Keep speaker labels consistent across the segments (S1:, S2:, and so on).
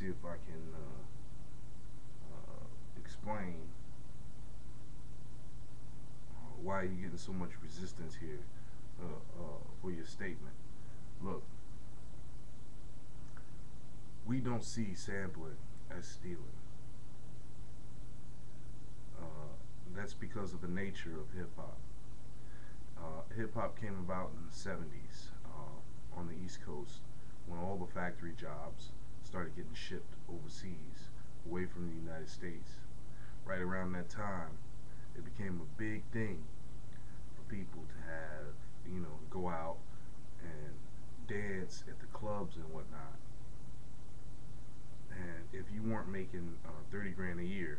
S1: see if I can explain why you're getting so much resistance here for your statement. Look, we don't see sampling as stealing. That's because of the nature of hip hop. Hip hop came about in the 70s on the East Coast when all the factory jobs started getting shipped overseas, away from the United States. Right around that time, it became a big thing for people to have, go out and dance at the clubs and whatnot. And if you weren't making 30 grand a year,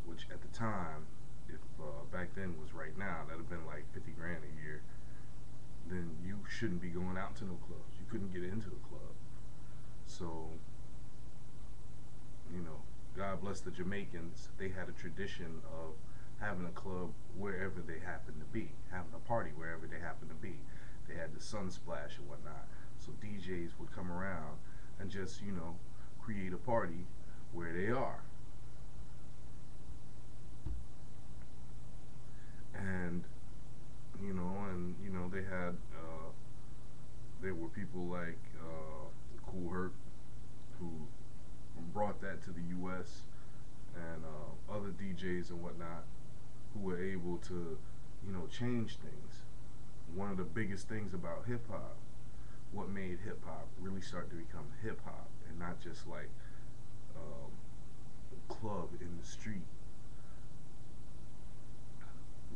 S1: which at the time, if back then was right now, that'd have been like 50 grand a year, then you shouldn't be going out to no clubs. You couldn't get into the club. So, God bless the Jamaicans. They had a tradition of having a club wherever they happened to be, having a party wherever they happened to be. They had the sun splash and whatnot. So DJs would come around and just, create a party where they are. And they had there were people like Cool Herc who brought that to the U.S. and other DJs and whatnot who were able to change things. One of the biggest things about hip hop, what made hip hop really start to become hip hop and not just like a club in the street,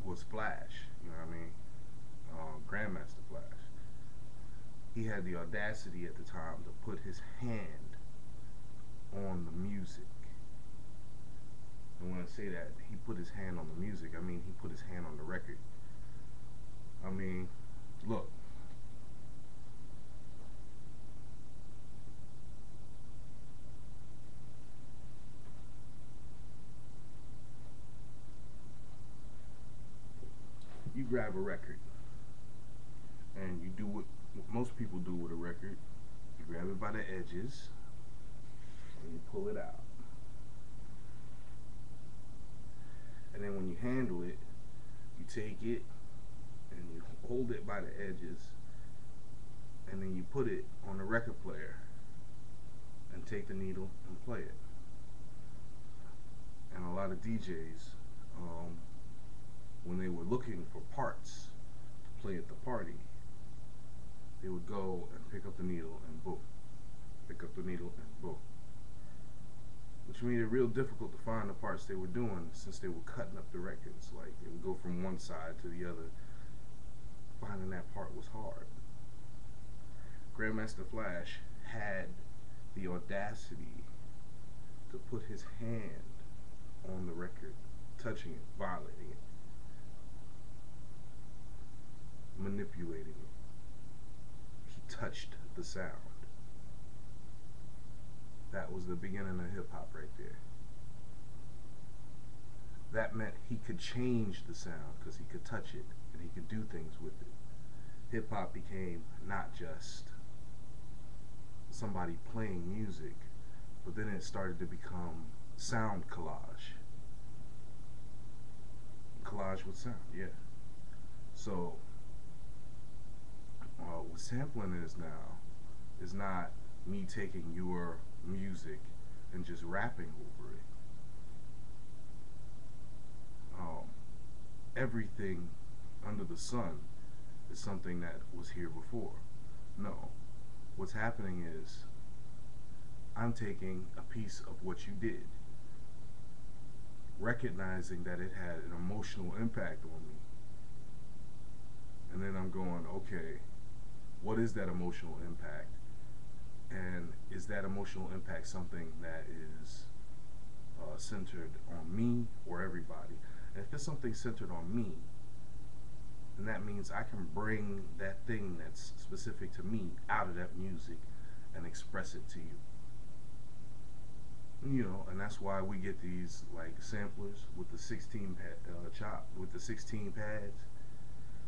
S1: was Flash. You know what I mean? Grandmaster Flash. He had the audacity at the time to put his hand on the music. And when I say that he put his hand on the music, I mean he put his hand on the record. I mean, look. You grab a record and you do what most people do with a record. You grab it by the edges and you pull it out. And then when you handle it, you take it and you hold it by the edges and then you put it on the record player and take the needle and play it. And a lot of DJs, when they were looking for parts to play at the party, they would go and pick up the needle and boom, pick up the needle and boom, which made it real difficult to find the parts they were doing since they were cutting up the records. Like they would go from one side to the other. Finding that part was hard. Grandmaster Flash had the audacity to put his hand on the record, touching it, violating it, manipulating it. He touched the sound. That was the beginning of hip hop right there. That meant he could change the sound because he could touch it and he could do things with it. Hip hop became not just somebody playing music, but then it started to become sound collage. Collage with sound, yeah. So what sampling is now is not me taking your music and just rapping over it. Everything under the sun is something that was here before. No. What's happening is I'm taking a piece of what you did, recognizing that it had an emotional impact on me. And then I'm going, okay, what is that emotional impact? And is that emotional impact something that is centered on me or everybody? And if it's something centered on me, then that means I can bring that thing that's specific to me out of that music and express it to you. And that's why we get these like samplers with the 16 with the 16 pads,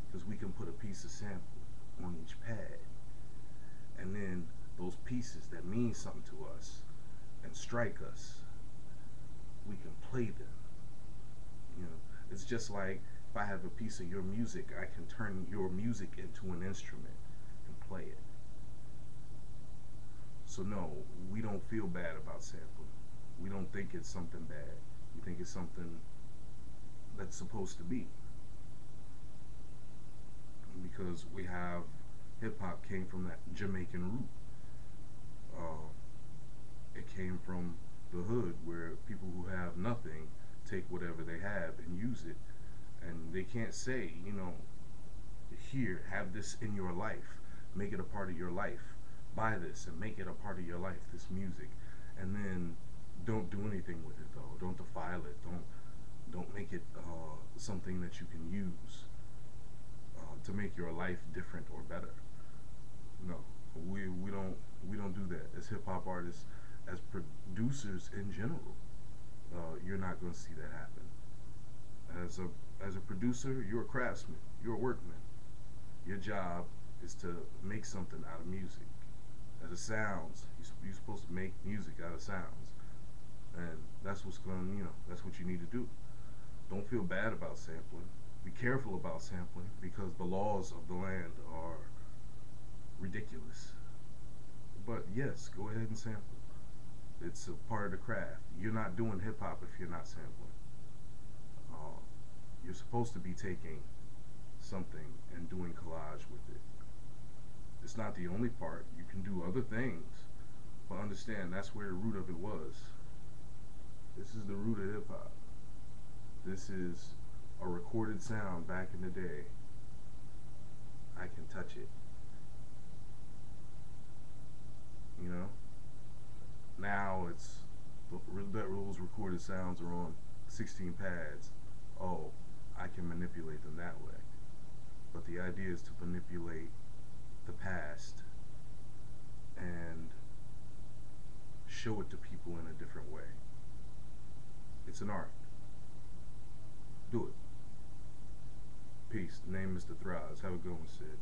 S1: because we can put a piece of sample on each pad, and then those pieces that mean something to us, and strike us, we can play them. You know, it's just like if I have a piece of your music, I can turn your music into an instrument and play it. So no, we don't feel bad about sampling. We don't think it's something bad. We think it's something that's supposed to be, because we have hip hop came from that Jamaican root. Uh, it came from the hood where people who have nothing take whatever they have and use it, and they can't say, you know, here, have this in your life, make it a part of your life, buy this and make it a part of your life, this music, and then don't do anything with it though. Don't defile it. Don't make it something that you can use to make your life different or better. No, we don't do that as hip hop artists, as producers in general. You're not going to see that happen. As a producer, you're a craftsman. You're a workman. Your job is to make something out of music. Out of sounds, you're supposed to make music out of sounds, and that's what's going. You know, that's what you need to do. Don't feel bad about sampling. Be careful about sampling because the laws of the land are ridiculous. But yes, go ahead and sample. It's a part of the craft. You're not doing hip hop if you're not sampling. Uh, you're supposed to be taking something and doing collage with it. It's not the only part. You can do other things, but understand that's where the root of it was. This is the root of hip hop. This is a recorded sound back in the day. I can touch it. You know? Now it's that those recorded sounds are on 16 pads. Oh, I can manipulate them that way. But the idea is to manipulate the past and show it to people in a different way. It's an art. Do it. Peace. Name Mr. Thraz. Have a good one, Sid.